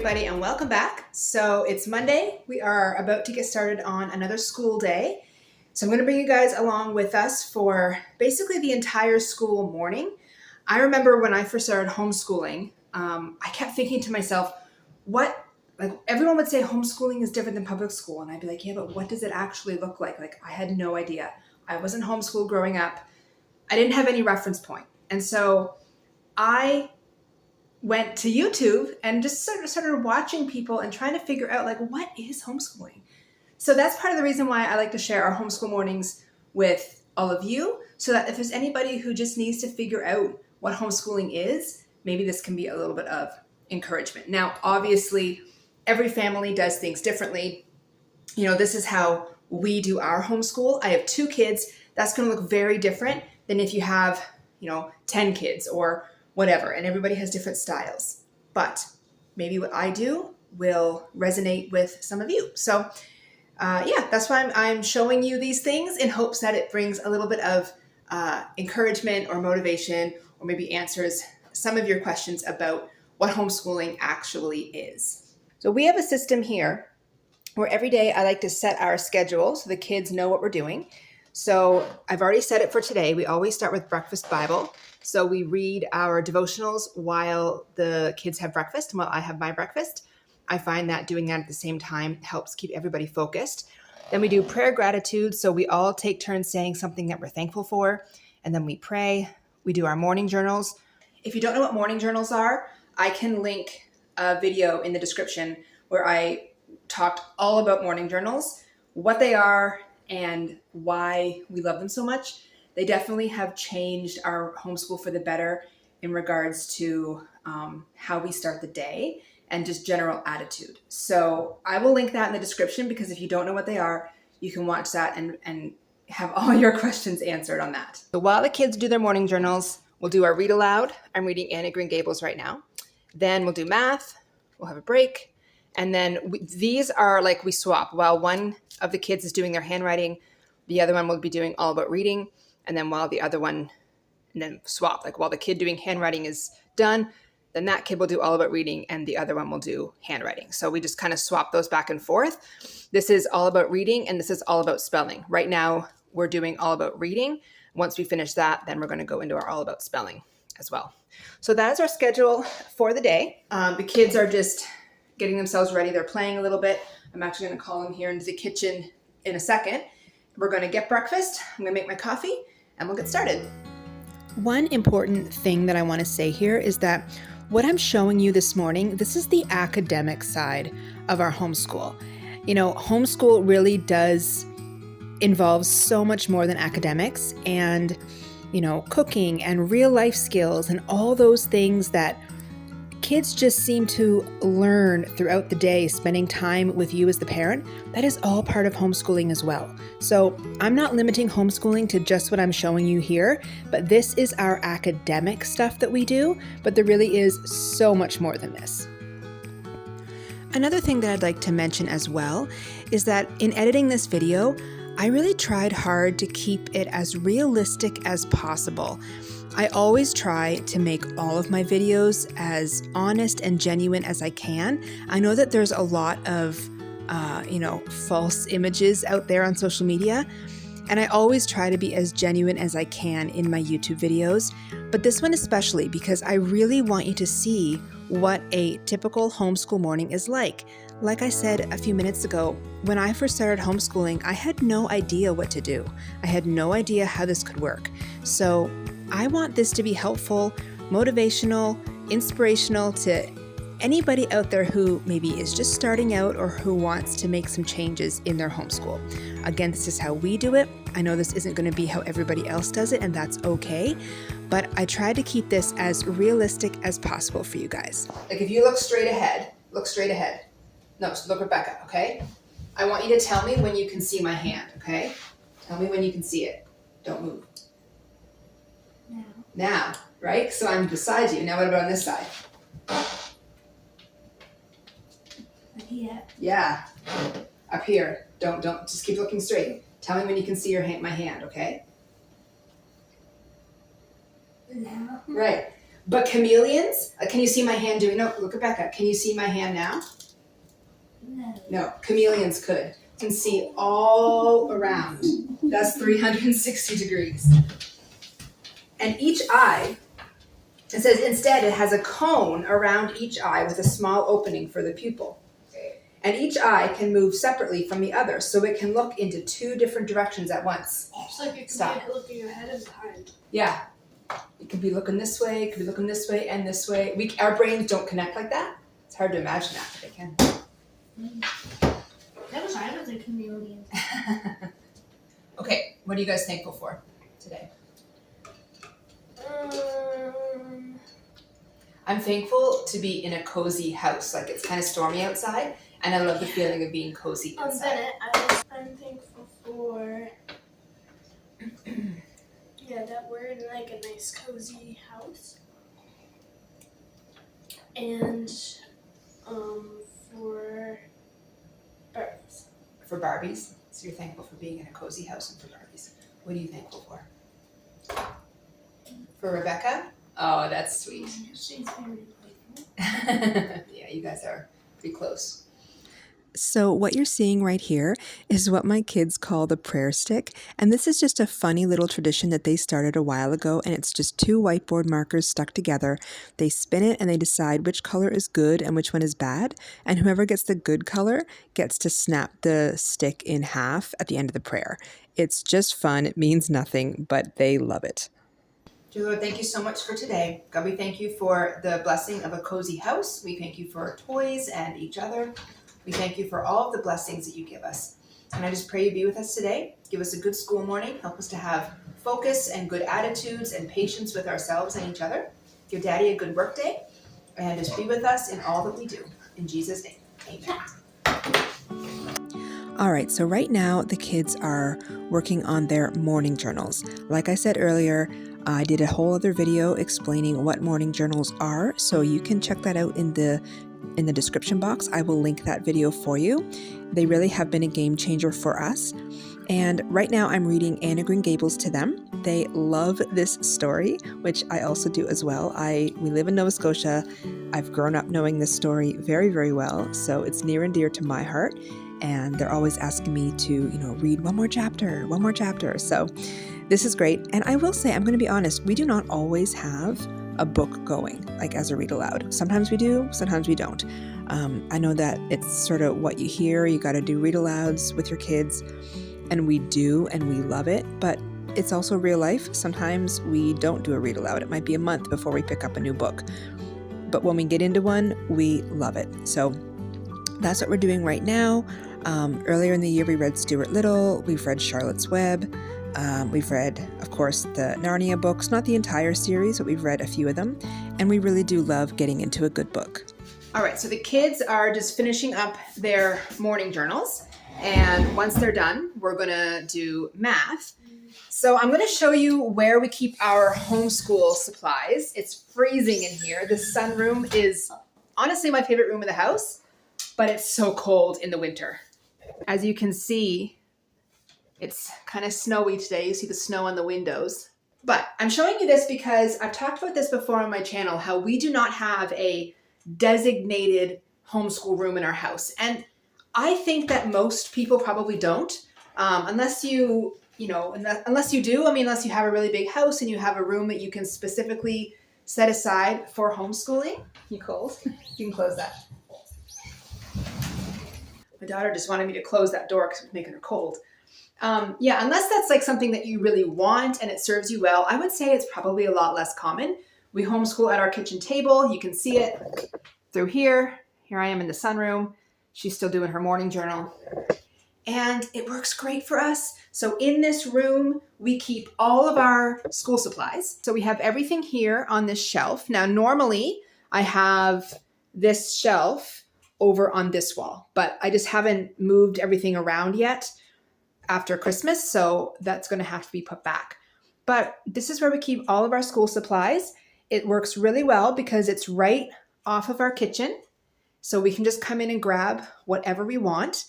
everybody, and welcome back. So it's Monday. We are about to get started on another school day. So I'm going to bring you guys along with us for basically the entire school morning. I remember when I first started homeschooling, I kept thinking to myself, everyone would say homeschooling is different than public school. And I'd be like, yeah, but what does it actually look like? Like, I had no idea. I wasn't homeschooled growing up. I didn't have any reference point. And so I went to YouTube and just started watching people and trying to figure out, like, what is homeschooling? So that's part of the reason why I like to share our homeschool mornings with all of you, so that if there's anybody who just needs to figure out what homeschooling is, maybe this can be a little bit of encouragement. Now, obviously, every family does things differently. You know, this is how we do our homeschool. I have 2 kids. That's going to look very different than if you have, 10 kids or whatever, and everybody has different styles. But maybe what I do will resonate with some of you. So that's why I'm showing you these things in hopes that it brings a little bit of encouragement or motivation, or maybe answers some of your questions about what homeschooling actually is. So we have a system here where every day I like to set our schedule so the kids know what we're doing. So I've already set it for today. We always start with breakfast Bible. So we read our devotionals while the kids have breakfast and while I have my breakfast. I find that doing that at the same time helps keep everybody focused. Then we do prayer gratitude. So we all take turns saying something that we're thankful for. And then we pray. We do our morning journals. If you don't know what morning journals are, I can link a video in the description where I talked all about morning journals, what they are, and why we love them so much. They definitely have changed our homeschool for the better in regards to how we start the day and just general attitude. So I will link that in the description, because if you don't know what they are, you can watch that and have all your questions answered on that. So while the kids do their morning journals, we'll do our read aloud. I'm reading Anne of Green Gables right now. Then we'll do math. We'll have a break. And then these are like we swap. While one of the kids is doing their handwriting, the other one will be doing all about reading. And then while the other one, and then swap, like while the kid doing handwriting is done, then that kid will do all about reading and the other one will do handwriting. So we just kind of swap those back and forth. This is all about reading and this is all about spelling. Right now we're doing all about reading. Once we finish that, then we're going to go into our all about spelling as well. So that is our schedule for the day. The kids are just getting themselves ready. They're playing a little bit. I'm actually going to call them here into the kitchen in a second. We're going to get breakfast. I'm going to make my coffee and we'll get started. One important thing that I want to say here is that what I'm showing you this morning, this is the academic side of our homeschool. You know, homeschool really does involve so much more than academics and, cooking and real life skills and all those things that kids just seem to learn throughout the day, spending time with you as the parent. That is all part of homeschooling as well. So I'm not limiting homeschooling to just what I'm showing you here, but this is our academic stuff that we do, but there really is so much more than this. Another thing that I'd like to mention as well is that in editing this video, I really tried hard to keep it as realistic as possible. I always try to make all of my videos as honest and genuine as I can. I know that there's a lot of, false images out there on social media, and I always try to be as genuine as I can in my YouTube videos, but this one especially because I really want you to see what a typical homeschool morning is like. Like I said a few minutes ago, when I first started homeschooling, I had no idea what to do. I had no idea how this could work. So I want this to be helpful, motivational, inspirational to anybody out there who maybe is just starting out or who wants to make some changes in their homeschool. Again, this is how we do it. I know this isn't going to be how everybody else does it, and that's okay. But I try to keep this as realistic as possible for you guys. Like if you look straight ahead, look straight ahead. No, so look right back up, okay? I want you to tell me when you can see my hand, okay? Tell me when you can see it. Don't move. Now, right? So I'm beside you. Now what about on this side? Here. Yeah. Up here. Don't just keep looking straight. Tell me when you can see my hand, okay? Now. Right. But chameleons, can you see my hand doing, no, look at Becca. Can you see my hand now? No. No, chameleons could. You can see all around. That's 360 degrees. And each eye, it says instead it has a cone around each eye with a small opening for the pupil. And each eye can move separately from the other, so it can look into two different directions at once. It's like it could be looking ahead and behind. Yeah. It could be looking this way, it could be looking this way and this way. Our brains don't connect like that. It's hard to imagine that, but they can. That was I was a chameleon. Okay, what are you guys thankful for today? I'm thankful to be in a cozy house. Like, it's kind of stormy outside, and I love the feeling of being cozy inside. Bennett, I'm thankful for that we're in like a nice cozy house. And for Barbies. For Barbies? So you're thankful for being in a cozy house and for Barbies. What are you thankful for? For Rebecca? Oh, that's sweet. She's very playful. Yeah, you guys are pretty close. So what you're seeing right here is what my kids call the prayer stick, and this is just a funny little tradition that they started a while ago, and it's just two whiteboard markers stuck together. They spin it and they decide which color is good and which one is bad, and whoever gets the good color gets to snap the stick in half at the end of the prayer. It's just fun, it means nothing, but they love it. Dear Lord, thank you so much for today. God, we thank you for the blessing of a cozy house. We thank you for toys and each other. We thank you for all of the blessings that you give us. And I just pray you be with us today. Give us a good school morning. Help us to have focus and good attitudes and patience with ourselves and each other. Give Daddy a good work day. And just be with us in all that we do. In Jesus' name, amen. All right, so right now the kids are working on their morning journals. Like I said earlier, I did a whole other video explaining what morning journals are, so you can check that out in the description box. I will link that video for you. They really have been a game changer for us. And right now I'm reading Anne of Green Gables to them. They love this story, which I also do as well. We live in Nova Scotia. I've grown up knowing this story very, very well, so it's near and dear to my heart. And they're always asking me to, read one more chapter. So this is great. And I will say, I'm going to be honest, we do not always have a book going, like as a read aloud. Sometimes we do, sometimes we don't. I know that it's sort of what you hear. You got to do read alouds with your kids, and we do, and we love it. But it's also real life. Sometimes we don't do a read aloud. It might be a month before we pick up a new book. But when we get into one, we love it. So that's what we're doing right now. Earlier in the year, we read Stuart Little. We've read Charlotte's Web. We've read, of course, the Narnia books, not the entire series, but we've read a few of them. And we really do love getting into a good book. All right, so the kids are just finishing up their morning journals. And once they're done, we're going to do math. So I'm going to show you where we keep our homeschool supplies. It's freezing in here. The sunroom is honestly my favorite room in the house, but it's so cold in the winter. As you can see, it's kind of snowy today. You see the snow on the windows. But I'm showing you this because I've talked about this before on my channel, how we do not have a designated homeschool room in our house. And I think that most people probably don't, unless you do. Unless you have a really big house and you have a room that you can specifically set aside for homeschooling. You cold? You can close that. My daughter just wanted me to close that door because it was making her cold. Unless that's like something that you really want and it serves you well, I would say it's probably a lot less common. We homeschool at our kitchen table. You can see it through here. Here I am in the sunroom. She's still doing her morning journal. And it works great for us. So in this room, we keep all of our school supplies. So we have everything here on this shelf. Now, normally I have this shelf over on this wall, but I just haven't moved everything around yet after Christmas. So that's going to have to be put back. But this is where we keep all of our school supplies. It works really well because it's right off of our kitchen. So we can just come in and grab whatever we want.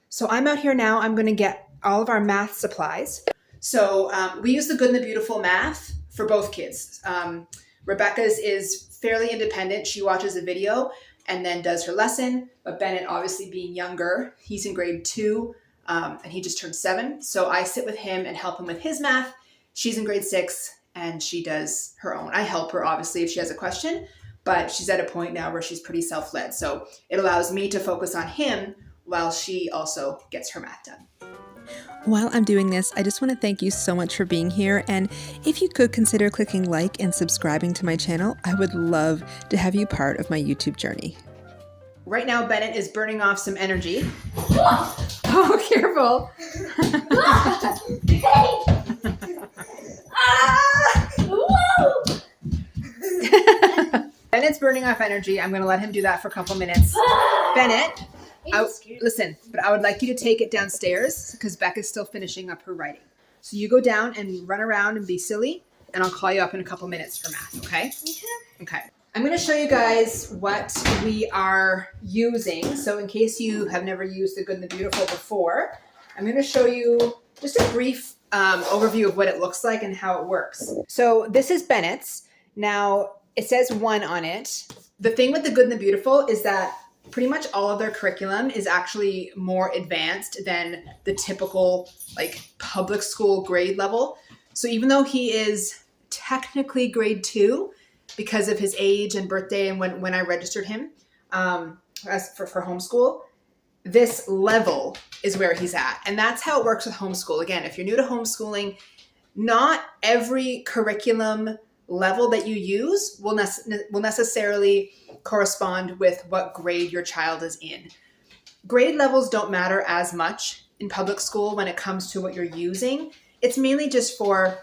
So I'm out here now. I'm going to get all of our math supplies. So we use the Good and the Beautiful math for both kids. Rebecca's is fairly independent. She watches a video and then does her lesson. But Bennett, obviously being younger, he's in grade 2 and he just turned 7. So I sit with him and help him with his math. She's in grade 6 and she does her own. I help her, obviously, if she has a question, but she's at a point now where she's pretty self-led. So it allows me to focus on him while she also gets her math done. While I'm doing this, I just want to thank you so much for being here. And if you could consider clicking like and subscribing to my channel, I would love to have you part of my YouTube journey. Right now, Bennett is burning off some energy. Oh, careful. Bennett's burning off energy. I'm going to let him do that for a couple minutes. Bennett, listen, but I would like you to take it downstairs because Becca's still finishing up her writing. So you go down and run around and be silly, and I'll call you up in a couple minutes for math, okay? Okay. I'm going to show you guys what we are using. So in case you have never used the Good and the Beautiful before, I'm going to show you just a brief overview of what it looks like and how it works. So this is Bennett's. Now, it says 1 on it. The thing with the Good and the Beautiful is that pretty much all of their curriculum is actually more advanced than the typical like public school grade level. So even though he is technically grade 2 because of his age and birthday and when I registered him as for homeschool, this level is where he's at. And that's how it works with homeschool. Again, if you're new to homeschooling, not every curriculum level that you use will necessarily correspond with what grade your child is in. Grade levels don't matter as much in public school when it comes to what you're using. It's mainly just for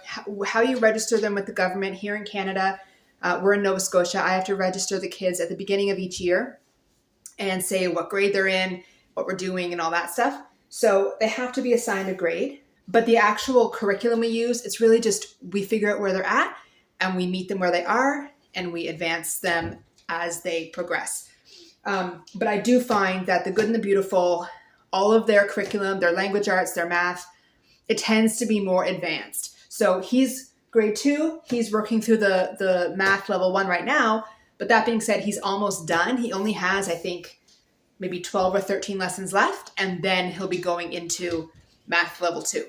how you register them with the government. Here in Canada, we're in Nova Scotia. I have to register the kids at the beginning of each year and say what grade they're in, what we're doing, and all that stuff. So they have to be assigned a grade. But the actual curriculum we use, it's really just we figure out where they're at and we meet them where they are and we advance them as they progress. But I do find that the Good and the Beautiful, all of their curriculum, their language arts, their math, it tends to be more advanced. So he's grade 2, he's working through the math level 1 right now. But that being said, he's almost done. He only has, I think, maybe 12 or 13 lessons left, and then he'll be going into math level 2.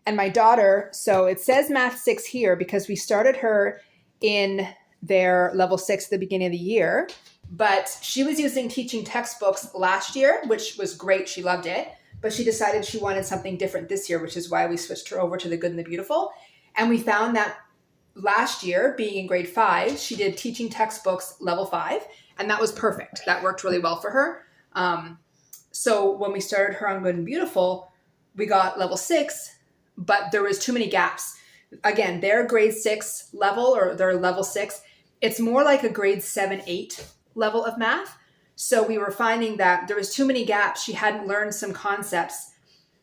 And my daughter, so it says math 6 here because we started her in their level 6 at the beginning of the year, but she was using teaching textbooks last year, which was great. She loved it, but she decided she wanted something different this year, which is why we switched her over to the Good and the Beautiful. And we found that last year, being in grade 5, she did teaching textbooks level 5, and that was perfect. That worked really well for her. So when we started her on Good and Beautiful, we got level 6, but there was too many gaps. Again, their grade 6 level or their level 6, it's more like a grade 7, 8 level of math. So we were finding that there was too many gaps. She hadn't learned some concepts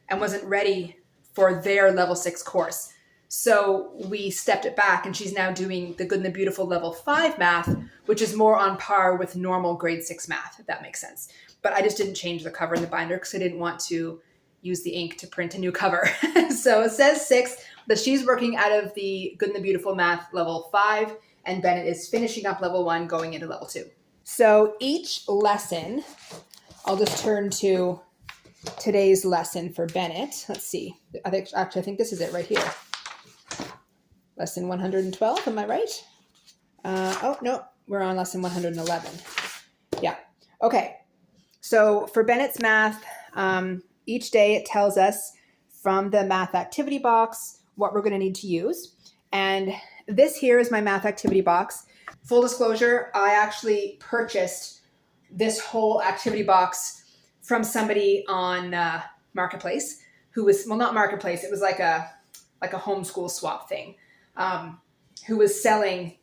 and wasn't ready for their level 6 course. So we stepped it back and she's now doing the Good and the Beautiful level 5 math, which is more on par with normal grade 6 math, if that makes sense. But I just didn't change the cover in the binder because I didn't want to use the ink to print a new cover. So it says 6, but she's working out of the Good and the Beautiful math level 5, and Bennett is finishing up level 1, going into level 2. So each lesson, I'll just turn to today's lesson for Bennett. Let's see. I think this is it right here. Lesson 112, am I right? Oh, no, we're on lesson 111. Yeah. Okay. So for Bennett's math, each day it tells us from the math activity box what we're going to need to use. And this here is my math activity box. Full disclosure, I actually purchased this whole activity box from somebody on Marketplace who was, well, not Marketplace, it was like a homeschool swap thing, who was selling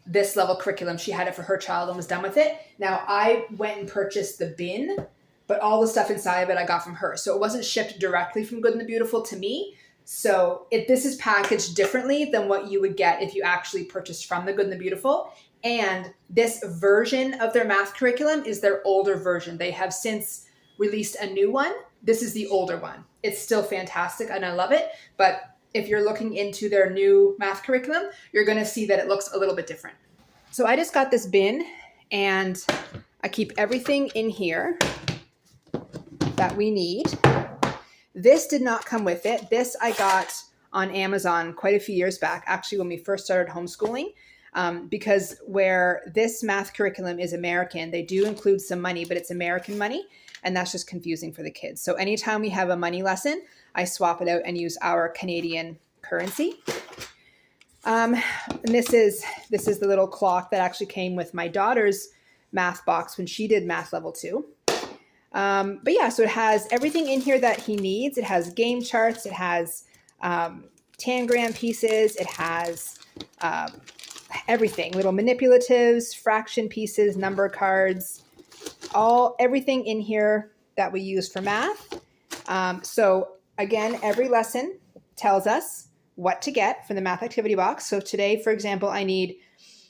this level curriculum. She had it for her child and was done with it. Now I went and purchased the bin, but all the stuff inside of it I got from her. So it wasn't shipped directly from Good and the Beautiful to me. So this is packaged differently than what you would get if you actually purchased from the Good and the Beautiful. And this version of their math curriculum is their older version. They have since released a new one. This is the older one. It's still fantastic and I love it. But if you're looking into their new math curriculum, you're going to see that it looks a little bit different. So I just got this bin and I keep everything in here that we need. This did not come with it. This I got on Amazon quite a few years back, actually when we first started homeschooling, because where this math curriculum is American, they do include some money, but it's American money, and that's just confusing for the kids. So anytime we have a money lesson, I swap it out and use our Canadian currency. And this is the little clock that actually came with my daughter's math box when she did math level 2. But yeah, so it has everything in here that he needs. It has game charts. It has tangram pieces. It has everything, little manipulatives, fraction pieces, number cards, everything in here that we use for math. So again, every lesson tells us what to get for the math activity box. So today, for example, I need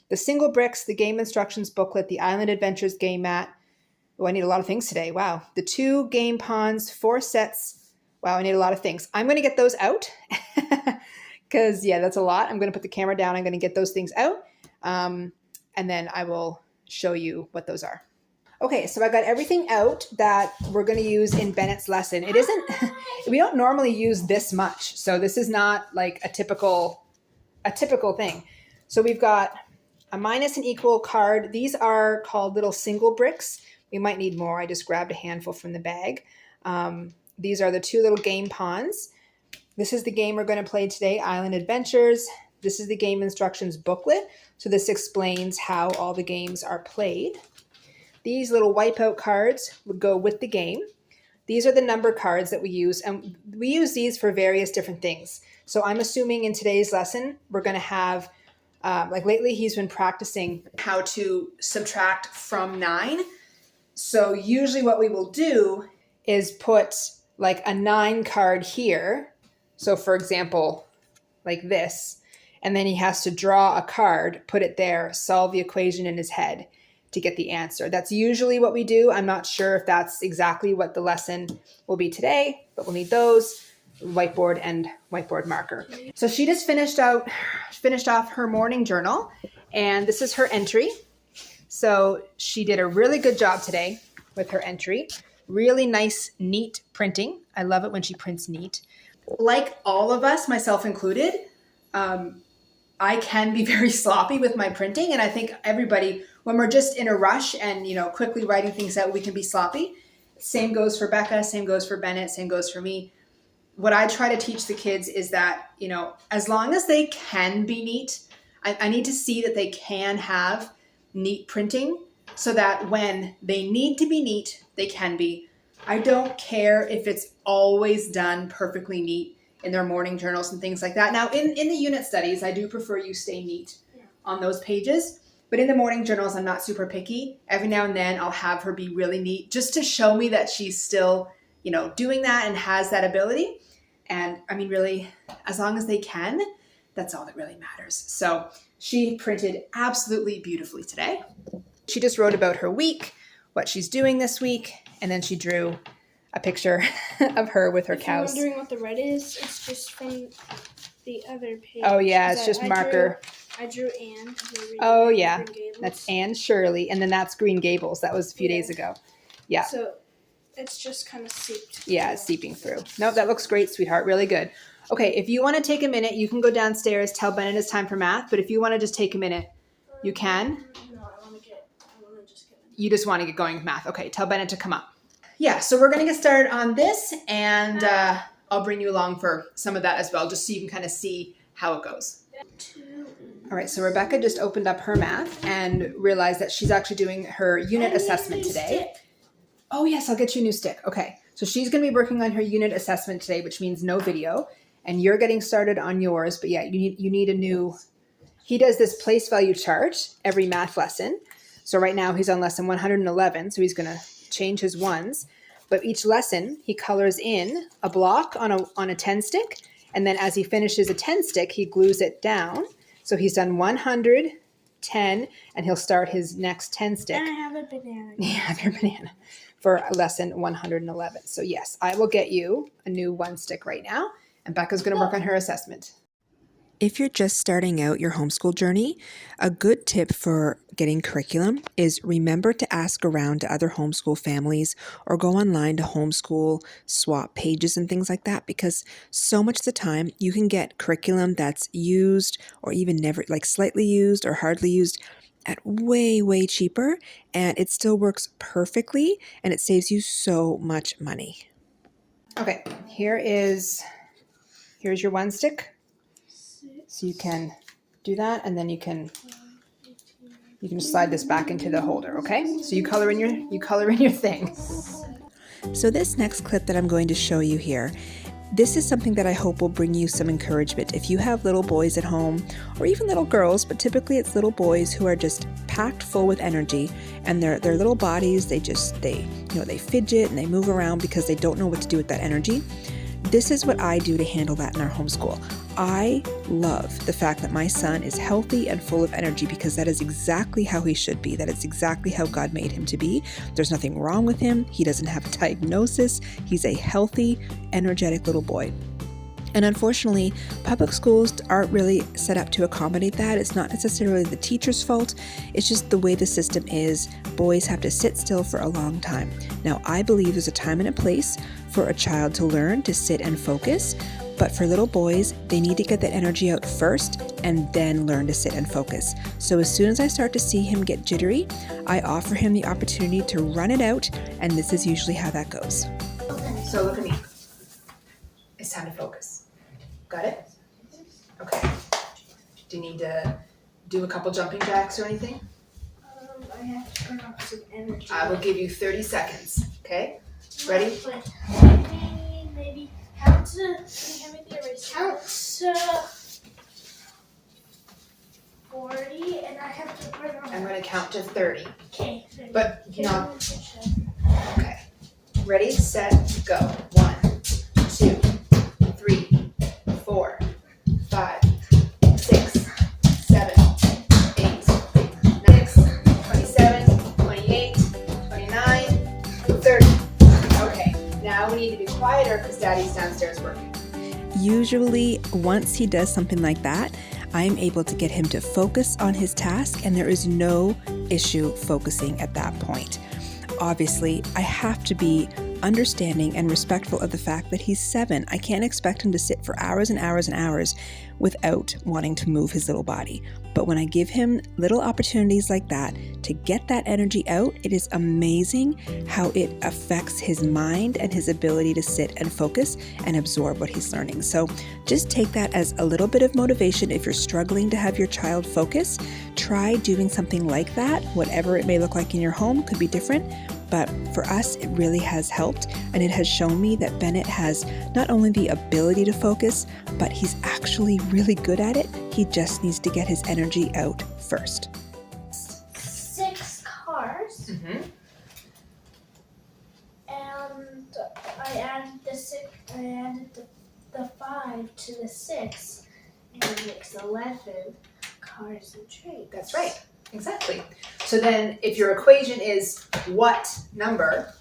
the single bricks, the game instructions booklet, the Island Adventures game mat. Oh, I need a lot of things today. Wow. The 2 game pawns, 4 sets. Wow, I need a lot of things. I'm going to get those out because, yeah, that's a lot. I'm going to put the camera down. I'm going to get those things out. And then I will show you what those are. Okay, so I got everything out that we're going to use in Bennett's lesson. It isn't, we don't normally use this much. So this is not like a typical thing. So we've got a minus and equal card. These are called little single bricks. We might need more. I just grabbed a handful from the bag. These are the 2 little game pawns. This is the game we're going to play today, Island Adventures. This is the game instructions booklet. So this explains how all the games are played. These little wipeout cards would go with the game. These are the number cards that we use, and we use these for various different things. So I'm assuming in today's lesson, we're going to have, like lately he's been practicing how to subtract from 9. So usually what we will do is put like a 9 card here. So for example, like this, and then he has to draw a card, put it there, solve the equation in his head to get the answer. That's usually what we do. I'm not sure if that's exactly what the lesson will be today, but we'll need those, whiteboard and whiteboard marker. So she just finished off her morning journal, and this is her entry. So she did a really good job today with her entry. Really nice, neat printing. I love it when she prints neat. Like all of us, myself included, I can be very sloppy with my printing. And I think everybody, when we're just in a rush and, quickly writing things out, we can be sloppy. Same goes for Becca, same goes for Bennett, same goes for me. What I try to teach the kids is that, as long as they can be neat, I need to see that they can have neat printing so that when they need to be neat, they can be. I don't care if it's always done perfectly neat in their morning journals and things like that. Now, in the unit studies, I do prefer you stay neat on those pages. But in the morning journals, I'm not super picky. Every now and then, I'll have her be really neat just to show me that she's still, doing that and has that ability. And I mean, really, as long as they can, that's all that really matters. So she printed absolutely beautifully today. She just wrote about her week, what she's doing this week, and then she drew a picture of her with her cows. If you're wondering what the red is, it's just from the other page. Oh, yeah, it's just marker. I drew Anne. Oh, yeah, that's Anne Shirley, and then that's Green Gables. That was a few days ago. Yeah. So it's just kind of seeped. Yeah, it's seeping through. No, that looks great, sweetheart. Really good. Okay, if you want to take a minute, you can go downstairs, tell Bennett it's time for math, but if you want to just take a minute, you can. No, I want to just get You just want to get going with math. Okay, tell Bennett to come up. Yeah, so we're going to get started on this, and I'll bring you along for some of that as well, just so you can kind of see how it goes. All right, so Rebecca just opened up her math and realized that she's actually doing her unit assessment today. Oh, yes, I'll get you a new stick. Okay, so she's going to be working on her unit assessment today, which means no video, and you're getting started on yours, but yeah, you need a new... He does this place value chart every math lesson. So right now he's on lesson 111, so he's going to change his ones. But each lesson, he colors in a block on a 10 stick, and then as he finishes a 10 stick, he glues it down. So he's done 100, 10, and he'll start his next 10 stick. And I have a banana. Yeah, have your banana for lesson 111. So yes, I will get you a new 1 stick right now, and Becca's going to work on her assessment. If you're just starting out your homeschool journey, a good tip for getting curriculum is remember to ask around to other homeschool families or go online to homeschool swap pages and things like that, because so much of the time you can get curriculum that's used or even never, like slightly used or hardly used, at way, way cheaper, and it still works perfectly and it saves you so much money. Okay, here's your one stick. So you can do that, and then you can slide this back into the holder, okay? So you color in your thing. So this next clip that I'm going to show you here, this is something that I hope will bring you some encouragement. If you have little boys at home, or even little girls, but typically it's little boys who are just packed full with energy, and their little bodies, they fidget and they move around because they don't know what to do with that energy. This is what I do to handle that in our homeschool. I love the fact that my son is healthy and full of energy, because that is exactly how he should be. That is exactly how God made him to be. There's nothing wrong with him. He doesn't have a diagnosis. He's a healthy, energetic little boy. And unfortunately, public schools aren't really set up to accommodate that. It's not necessarily the teacher's fault. It's just the way the system is. Boys have to sit still for a long time. Now, I believe there's a time and a place for a child to learn to sit and focus. But for little boys, they need to get that energy out first and then learn to sit and focus. So as soon as I start to see him get jittery, I offer him the opportunity to run it out, and this is usually how that goes. So look at me. It's time to focus. Got it? Okay. Do you need to do a couple jumping jacks or anything? I have to burn off some energy. I will give you 30 seconds. Okay? Ready? Maybe count to 40, and I have to burn off. I'm going to count to 30. Okay. But not. Okay. Ready, set, go. 1, 2, 3, 4, 5, 6, 7, 8, 9, 27, 28, 29, 30. Okay, now we need to be quieter because Daddy's downstairs working. Usually, once he does something like that, I'm able to get him to focus on his task, and there is no issue focusing at that point. Obviously, I have to be understanding and respectful of the fact that he's 7. I can't expect him to sit for hours and hours and hours without wanting to move his little body. But when I give him little opportunities like that to get that energy out, it is amazing how it affects his mind and his ability to sit and focus and absorb what he's learning. So just take that as a little bit of motivation. If you're struggling to have your child focus, try doing something like that. Whatever it may look like in your home could be different. But for us, it really has helped, and it has shown me that Bennett has not only the ability to focus, but he's actually really good at it. He just needs to get his energy out first. 6 cars, and I added the 5 to the 6, and it makes 11 cars and trains. That's right. Exactly. So then if your equation is what number,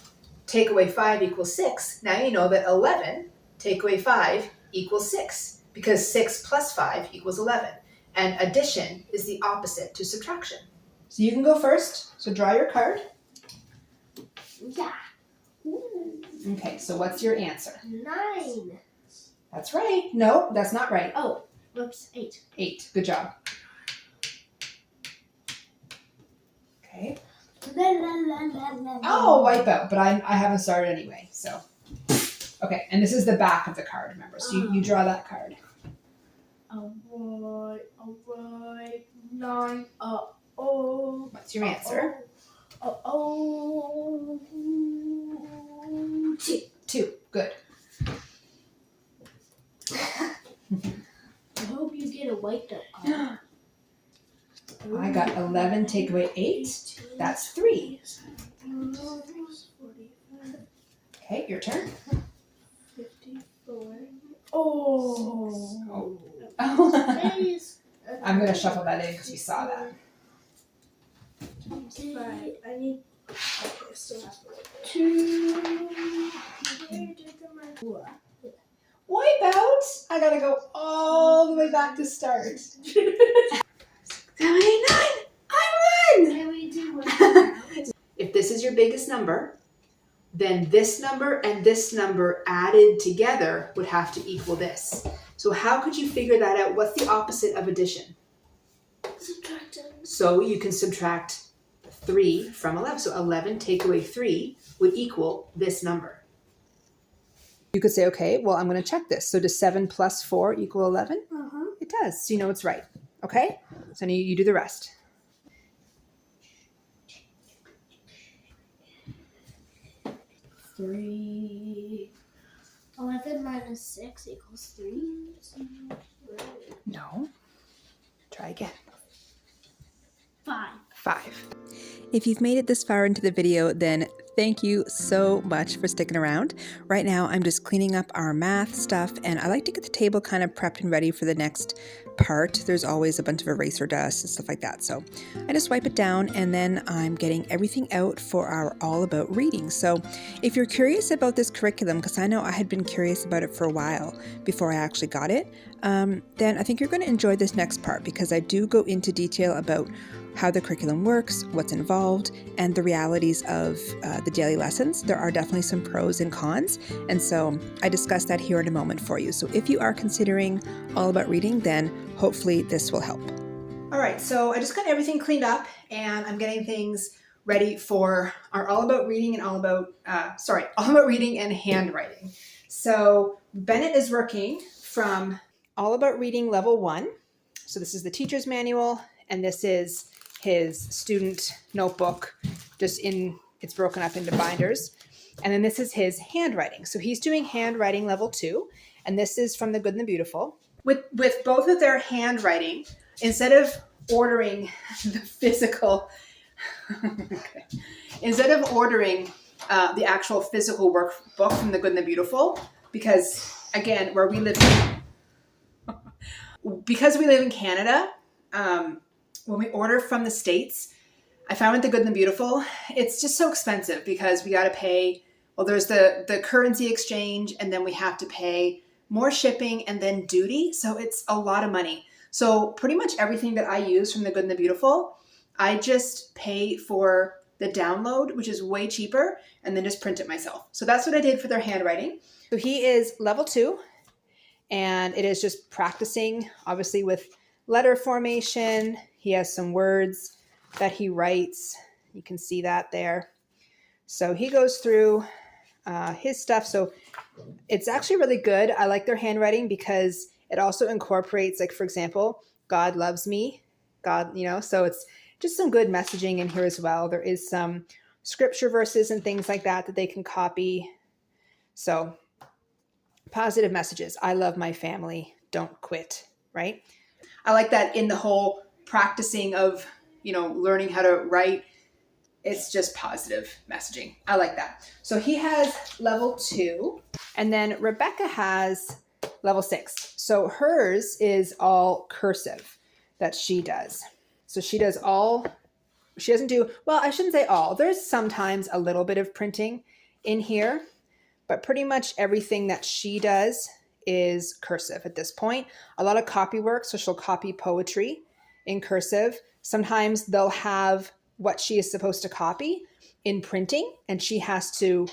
take away 5 equals 6, now you know that 11 take away 5 equals 6, because 6 plus 5 equals 11. And addition is the opposite to subtraction. So you can go first. So draw your card. Yeah. Ooh. Okay, so what's your answer? 9. That's right. No, that's not right. Oh, whoops, 8. 8. Good job. Okay. Oh, wipeout, but I haven't started anyway, so. Okay, and this is the back of the card, remember, so you draw that card. Alright, 9, oh. What's your answer? 2. 2, good. I hope you get a wiped up card. I got 11, take away 8, that's 3. Okay, your turn. 54. Oh. I'm going to shuffle that in because we saw that. Right. I need. Okay, I still have 2. Wipe out. I gotta go all the way back to start. 7, 8, 9. I won! Can we do one more? If this is your biggest number, then this number and this number added together would have to equal this. So how could you figure that out? What's the opposite of addition? Subtracting. So you can subtract 3 from 11. So 11 take away 3 would equal this number. You could say, okay, well, I'm going to check this. So does 7 plus 4 equal 11? Uh-huh. It does. So you know it's right. Okay? So now you do the rest. 3. 11 minus 6 equals 3. No. Try again. 5. 5. If you've made it this far into the video, then thank you so much for sticking around. Right now, I'm just cleaning up our math stuff, and I like to get the table kind of prepped and ready for the next part. There's always a bunch of eraser dust and stuff like that. So I just wipe it down, and then I'm getting everything out for our All About Reading. So if you're curious about this curriculum, because I know I had been curious about it for a while before I actually got it, then I think you're going to enjoy this next part, because I do go into detail about how the curriculum works, what's involved, and the realities of the daily lessons. There are definitely some pros and cons, and so I discuss that here in a moment for you. So if you are considering All About Reading, then hopefully this will help. All right, so I just got everything cleaned up, and I'm getting things ready for our All About Reading and All About Reading and Handwriting. So Bennett is working from All About Reading Level 1. So this is the teacher's manual, and this is his student notebook. It's broken up into binders. And then this is his handwriting. So he's doing handwriting level 2, and this is from The Good and the Beautiful. With both of their handwriting, instead of ordering the physical, instead of ordering the actual physical workbook from The Good and the Beautiful, because again, because we live in Canada, when we order from the States, I found with The Good and the Beautiful, it's just so expensive because we got to pay, well, there's the currency exchange, and then we have to pay more shipping and then duty. So it's a lot of money. So pretty much everything that I use from The Good and the Beautiful, I just pay for the download, which is way cheaper, and then just print it myself. So that's what I did for their handwriting. So he is level 2, and it is just practicing, obviously, with letter formation. He has some words that he writes. You can see that there. So he goes through his stuff. So it's actually really good. I like their handwriting because it also incorporates, like, for example, God loves me. God, so it's just some good messaging in here as well. There is some scripture verses and things like that they can copy. So positive messages. I love my family. Don't quit, right? I like that in the whole practicing of, learning how to write. It's just positive messaging. I like that. So he has level 2, and then Rebecca has level 6. So hers is all cursive that she does. So she doesn't do, well, I shouldn't say all. There's sometimes a little bit of printing in here, but pretty much everything that she does is cursive at this point. A lot of copy work, so she'll copy poetry in cursive. Sometimes they'll have what she is supposed to copy in printing, and she has to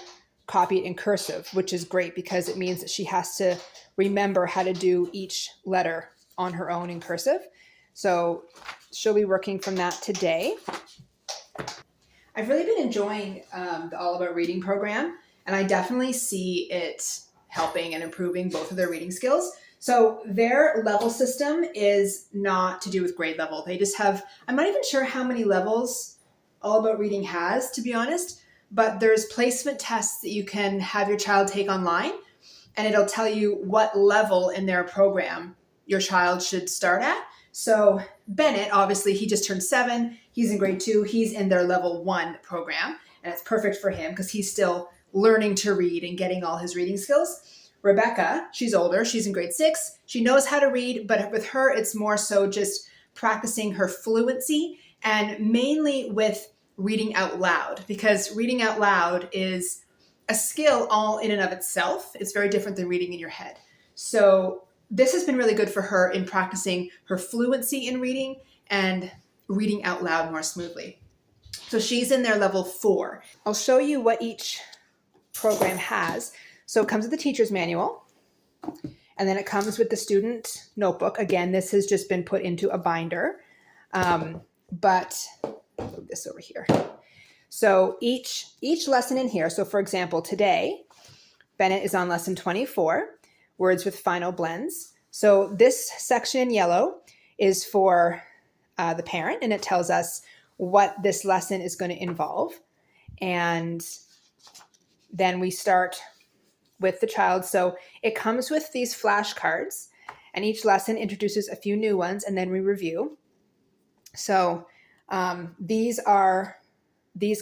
copy it in cursive, which is great because it means that she has to remember how to do each letter on her own in cursive. So she'll be working from that today. I've really been enjoying the All About Reading program, and I definitely see it helping and improving both of their reading skills. So their level system is not to do with grade level. They just have, I'm not even sure how many levels All About Reading has, to be honest, but there's placement tests that you can have your child take online, and it'll tell you what level in their program your child should start at. So Bennett, obviously, he just turned 7. He's in grade 2. He's in their level 1 program, and it's perfect for him because he's still learning to read and getting all his reading skills. Rebecca, she's older. She's in grade 6. She knows how to read, but with her, it's more so just practicing her fluency, and mainly with reading out loud, because reading out loud is a skill all in and of itself. It's very different than reading in your head. So this has been really good for her in practicing her fluency in reading and reading out loud more smoothly. So she's in their level 4. I'll show you what each program has. So it comes with the teacher's manual, and then it comes with the student notebook. Again, this has just been put into a binder, but I'll move this over here. So each lesson in here, so for example, today, Bennett is on lesson 24, words with final blends. So this section in yellow is for the parent, and it tells us what this lesson is going to involve. And then we start with the child. So it comes with these flashcards, and each lesson introduces a few new ones, and then we review. So these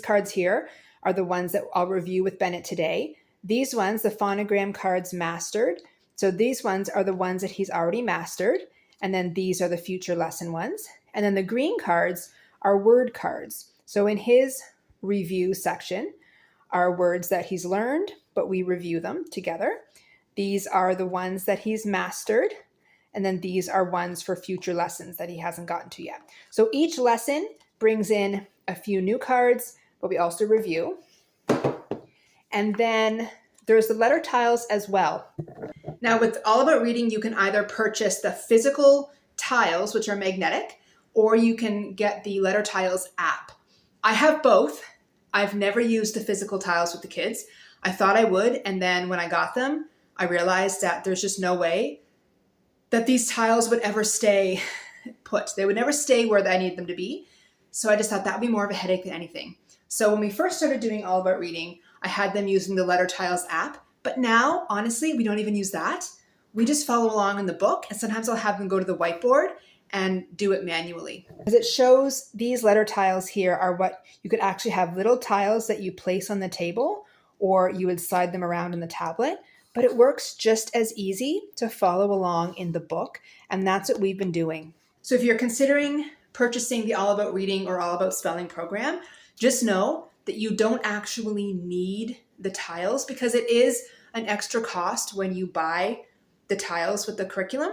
cards here are the ones that I'll review with Bennett today. These ones, the phonogram cards mastered. So these ones are the ones that he's already mastered. And then these are the future lesson ones. And then the green cards are word cards. So in his review section are words that he's learned, but we review them together. These are the ones that he's mastered. And then these are ones for future lessons that he hasn't gotten to yet. So each lesson brings in a few new cards, but we also review. And then there's the letter tiles as well. Now with All About Reading, you can either purchase the physical tiles, which are magnetic, or you can get the letter tiles app. I have both. I've never used the physical tiles with the kids. I thought I would, and then when I got them, I realized that there's just no way that these tiles would ever stay put. They would never stay where I need them to be. So I just thought that would be more of a headache than anything. So when we first started doing All About Reading, I had them using the Letter Tiles app. But now, honestly, we don't even use that. We just follow along in the book, and sometimes I'll have them go to the whiteboard and do it manually. As it shows, these letter tiles here are what you could actually have little tiles that you place on the table, or you would slide them around in the tablet. But it works just as easy to follow along in the book, and that's what we've been doing. So if you're considering purchasing the All About Reading or All About Spelling program, just know that you don't actually need the tiles because it is an extra cost when you buy the tiles with the curriculum.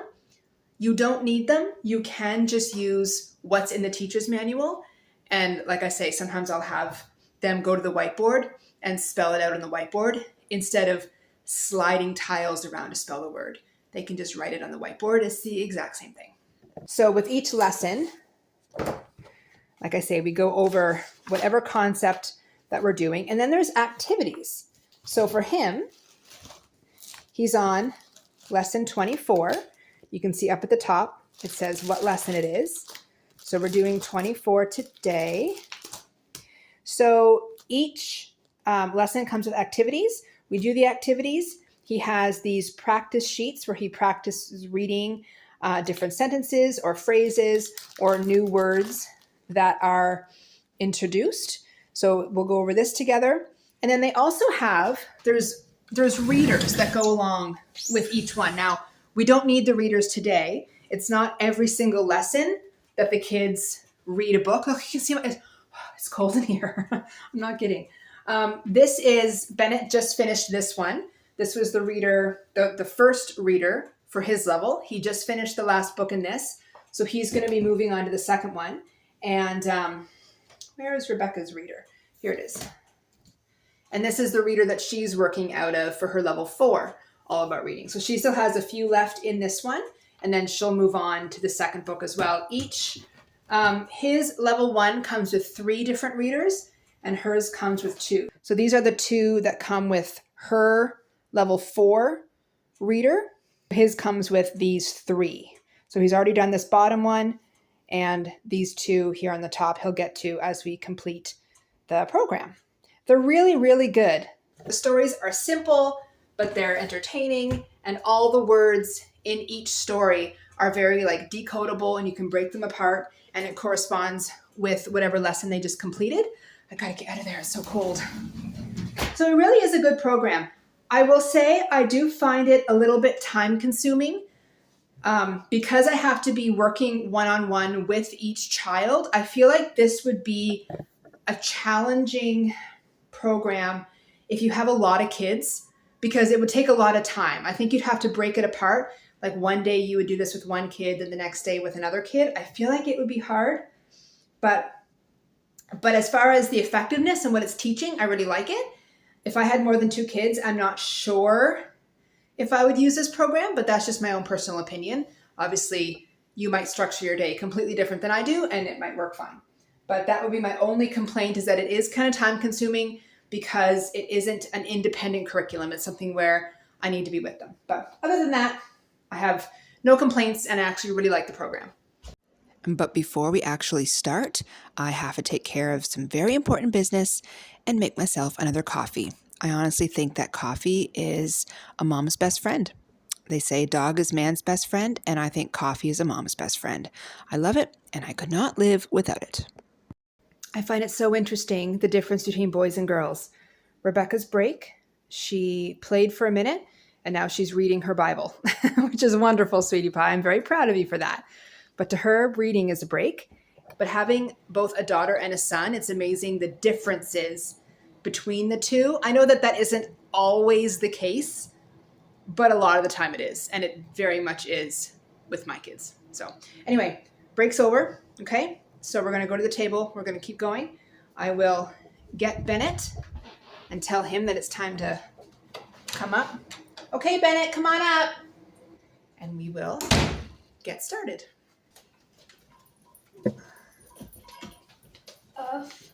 You don't need them. You can just use what's in the teacher's manual. And like I say, sometimes I'll have them go to the whiteboard and spell it out on the whiteboard instead of sliding tiles around to spell the word. They can just write it on the whiteboard. It's the exact same thing. So with each lesson, like I say, we go over whatever concept that we're doing. And then there's activities. So for him, he's on lesson 24. You can see up at the top, it says what lesson it is. So we're doing 24 today. So each lesson comes with activities. We do the activities. He has these practice sheets where he practices reading different sentences or phrases or new words that are introduced. So we'll go over this together. And then they also have, there's readers that go along with each one. Now, we don't need the readers today. It's not every single lesson that the kids read a book. Oh, you can see it's cold in here. I'm not kidding. This is, Bennett just finished this one. This was the reader, the first reader for his level. He just finished the last book in this. So he's going to be moving on to the second one. And where is Rebecca's reader? Here it is. And this is the reader that she's working out of for her level 4, All About Reading. So she still has a few left in this one, and then she'll move on to the second book as well. His level 1 comes with 3 different readers, and hers comes with 2. So these are the 2 that come with her level 4 reader. His comes with these 3. So he's already done this bottom one, and these 2 here on the top he'll get to as we complete the program. They're really, really good. The stories are simple, but they're entertaining, and all the words in each story are very decodable, and you can break them apart, and it corresponds with whatever lesson they just completed. I gotta get out of there, it's so cold. So it really is a good program. I will say I do find it a little bit time consuming because I have to be working one-on-one with each child. I feel like this would be a challenging program if you have a lot of kids, because it would take a lot of time. I think you'd have to break it apart. Like one day you would do this with one kid, then the next day with another kid. I feel like it would be hard, but as far as the effectiveness and what it's teaching, I really like it. If I had more than 2 kids, I'm not sure if I would use this program, but that's just my own personal opinion. Obviously, you might structure your day completely different than I do, and it might work fine. But that would be my only complaint, is that it is kind of time consuming because it isn't an independent curriculum. It's something where I need to be with them. But other than that, I have no complaints, and I actually really like the program. But before we actually start, I have to take care of some very important business and make myself another coffee. I honestly think that coffee is a mom's best friend. They say dog is man's best friend, and I think coffee is a mom's best friend. I love it, and I could not live without it. I find it so interesting, the difference between boys and girls. Rebecca's break, she played for a minute, and now she's reading her Bible, which is wonderful, sweetie pie. I'm very proud of you for that. But to her, reading is a break. But having both a daughter and a son, it's amazing the differences between the two. I know that that isn't always the case, but a lot of the time it is. And it very much is with my kids. So anyway, break's over. Okay. So we're going to go to the table. We're going to keep going. I will get Bennett and tell him that it's time to come up. Okay, Bennett, come on up. And we will get started. Off,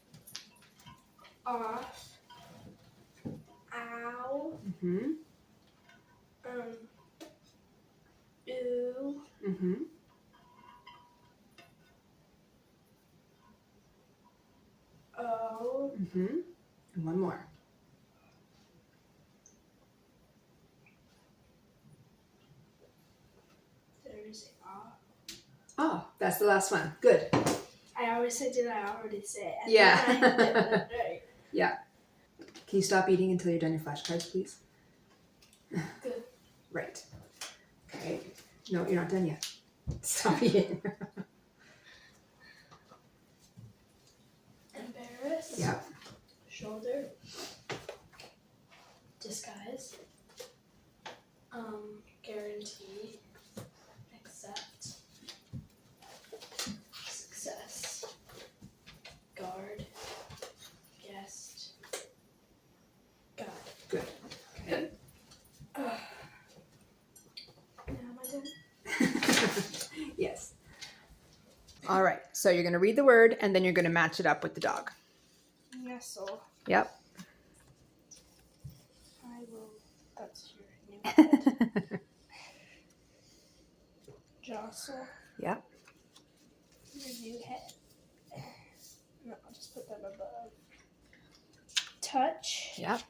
ow, Mm-hmm. ooh, Mm-hmm. oh, Mm-hmm. And one more. did I say ah? Oh, that's the last one. Good. I always said, did I already say it? And Yeah. then I did that right. Yeah. Can you stop eating until you're done your flashcards, please? Good. Right. Okay. No, you're not done yet. Stop eating. Embarrass. Yeah. Shoulder. Disguise. Guarantee. Accept. Success. Guard. Guest. God. Good. Okay. Now am I done? Yes. All right. So you're going to read the word and then you're going to match it up with the dog. Yes, so Yep. I will. That's your new head. Jostle. Yep. Your new head. No, I'll just put them above. Touch. Yep.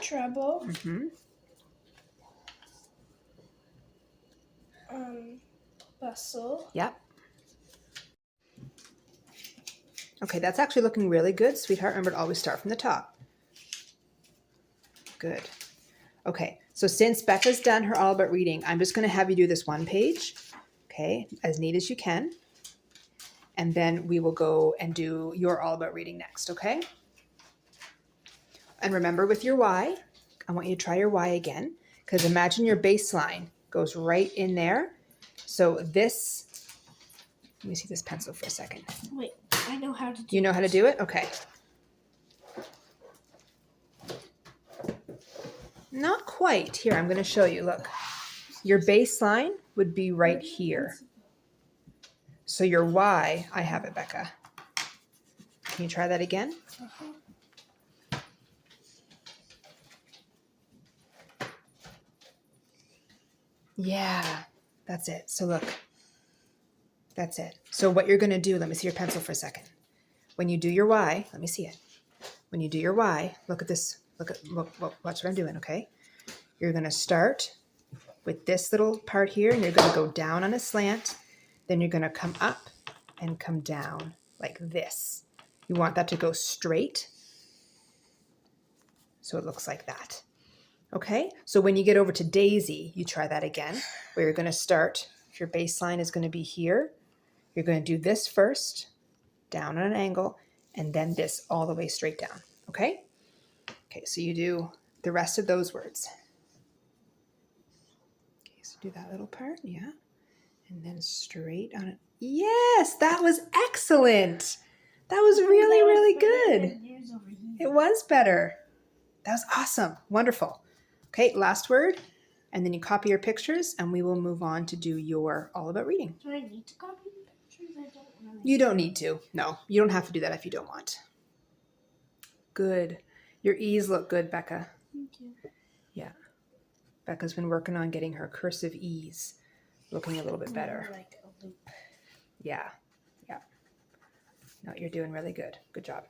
Treble. Mm-hmm. Bustle. Yep. Okay, that's actually looking really good, sweetheart. Remember to always start from the top. Good. Okay, so since Becca's done her all about reading, I'm just going to have you do this one page, okay, as neat as you can. And then we will go and do your all about reading next, okay? And remember with your Y, I want you to try your Y again, because imagine your baseline goes right in there. So this, let me see this pencil for a second. Wait, I know how to do You know how to do it? Okay. Not quite. Here, I'm going to show you. Look, your baseline would be right here. So your Y, I have it, Becca. Can you try that again? Yeah, that's it. So look, that's it. So what you're going to do, let me see your pencil for a second. When you do your Y, let me see it. When you do your Y, look at this. Look, watch what I'm doing, okay? You're going to start with this little part here, and you're going to go down on a slant. Then you're going to come up and come down like this. You want that to go straight. So it looks like that. Okay, so when you get over to Daisy, you try that again, where you're going to start, if your baseline is going to be here, you're going to do this first, down on an angle, and then this all the way straight down. Okay? Okay, so you do the rest of those words. Okay, so do that little part, yeah. And then straight on it. Yes, that was excellent. That was really, really good. It was better. That was awesome. Wonderful. Okay, last word. And then you copy your pictures and we will move on to do your all about reading. Do I need to copy the pictures? I don't really. You don't need to. No, you don't have to do that if you don't want. Good. Your E's look good, Becca. Thank you. Yeah. Becca's been working on getting her cursive E's looking a little bit better. Like a loop. Yeah. Yeah. No, you're doing really good. Good job.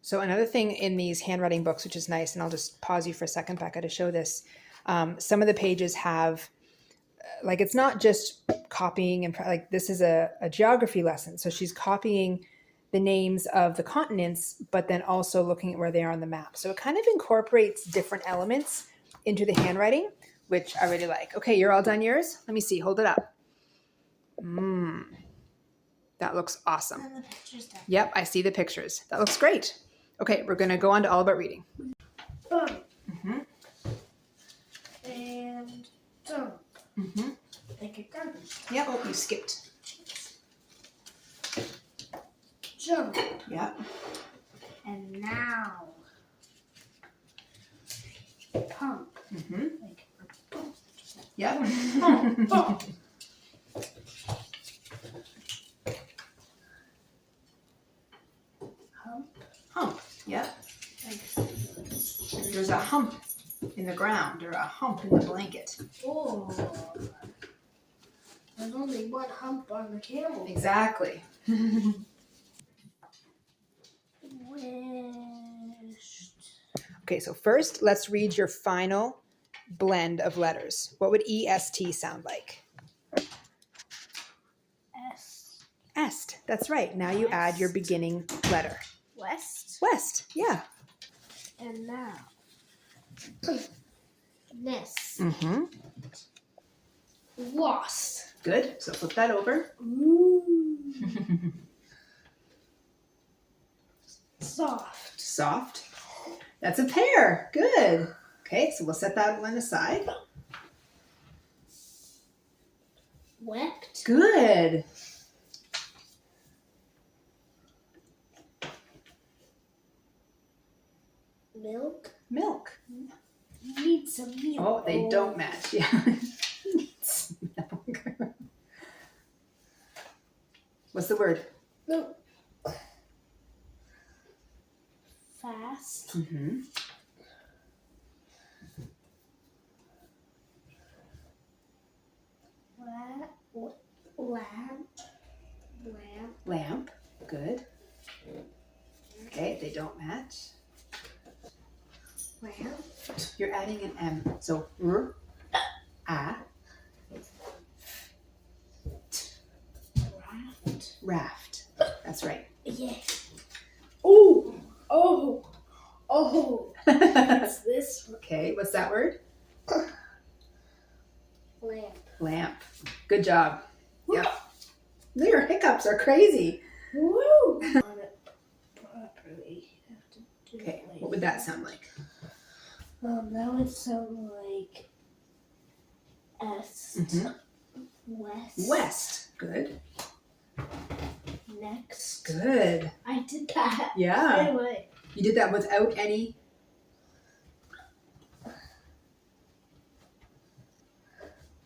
So another thing in these handwriting books, which is nice, and I'll just pause you for a second, Becca, to show this. Some of the pages have, like, it's not just copying and like this is a geography lesson. So she's copying the names of the continents, but then also looking at where they are on the map. So it kind of incorporates different elements into the handwriting, which I really like. Okay, you're all done yours? Let me see. Hold it up. That looks awesome. And the pictures down. Yep, I see the pictures. That looks great. Okay, we're going to go on to all about reading. Bump. Mm-hmm. And dump. Mm-hmm. Like a garbage. Yep. Oh, you skipped. Jump. Yep. And now. Pump. Mm-hmm. Like a pump. Yep. Pump. Pump. Hump. Hump. Yep. Like, There's a hump in the ground or a hump in the blanket. oh. There's only one hump on the camel. Exactly. Wished. Okay, so first let's read your final blend of letters. What would EST sound like? S. Est. That's right. Now you add your beginning letter. West. West. Yeah. And now. Nest. Mm-hmm. Lost. Good. So flip that over. Ooh. Soft. Soft. That's a pear. Good. Okay, so we'll set that one aside. Wept. Good. Milk. Milk. Need some milk. Oh, they don't match. Yeah. Milk. What's the word? No. Fast. Mm-hmm. Lamp. Lamp. Good. Okay, they don't match. Lamp. You're adding an M. So R, A, Raft. raft. That's right. Yeah. Oh. Oh. Oh. Okay, What's this? what's that word? Lamp. Lamp. Good job. Yep. Your hiccups are crazy. Woo! On it properly. Have to do Okay, it like what would that sound like? that would sound like est. Mhm. West. West. Good. Next. Good. I did that. Yeah. Right away. You did that without any.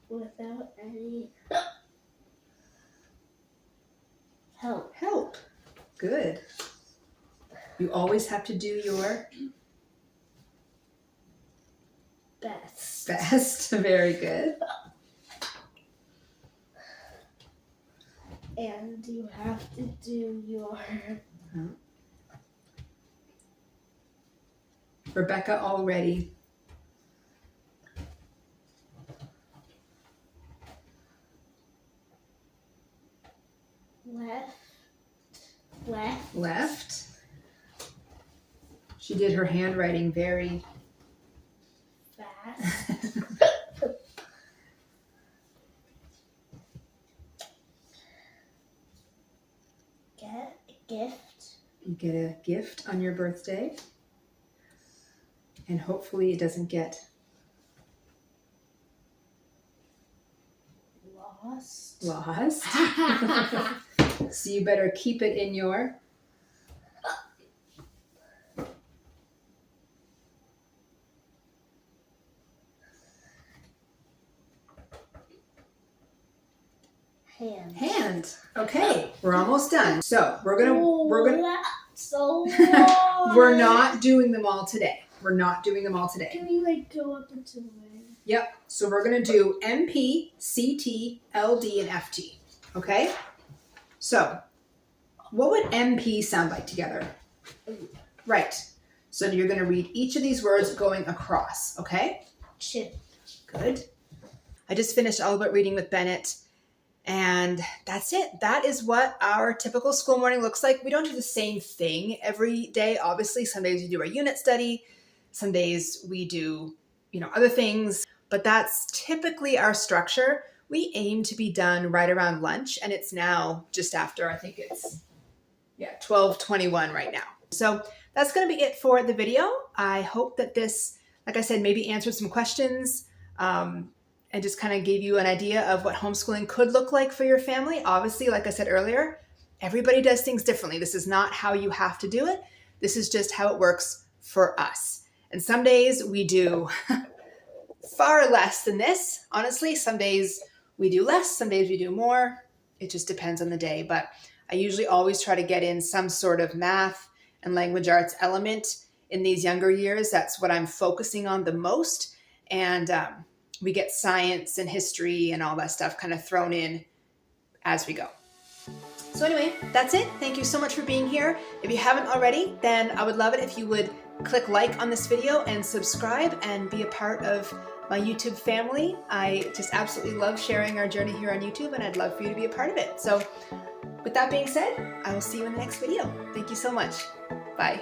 Without any help. Help. Good. You always have to do your Best. best. Very good. And you have to do your Rebecca already. left. Left. She did her handwriting very Fast. Get a gift. You get a gift on your birthday. And hopefully it doesn't get Lost. So you better keep it in your hand. Okay, we're almost done. So we're gonna So long. we're not doing them all today. Can we like go up until when? Yep. So we're gonna do MP, CT, LD, and FT. Okay. So what would MP sound like together? Right. So you're gonna read each of these words going across. Okay. Chip. Good. I just finished all about reading with Bennett. And that's it. That is what our typical school morning looks like. We don't do the same thing every day. Obviously, some days we do our unit study. Some days we do, other things. But that's typically our structure. We aim to be done right around lunch. And it's now just after, I think it's 12:21 right now. So that's going to be it for the video. I hope that this, like I said, maybe answered some questions. And just kind of gave you an idea of what homeschooling could look like for your family. Obviously, like I said earlier, everybody does things differently. This is not how you have to do it. This is just how it works for us. And some days we do far less than this. Honestly, some days we do less, some days we do more. It just depends on the day. But I usually always try to get in some sort of math and language arts element in these younger years. That's what I'm focusing on the most. And we get science and history and all that stuff kind of thrown in as we go. So anyway, that's it. Thank you so much for being here. If you haven't already, then I would love it if you would click like on this video and subscribe and be a part of my YouTube family. I just absolutely love sharing our journey here on YouTube, and I'd love for you to be a part of it. So with that being said, I will see you in the next video. Thank you so much. Bye.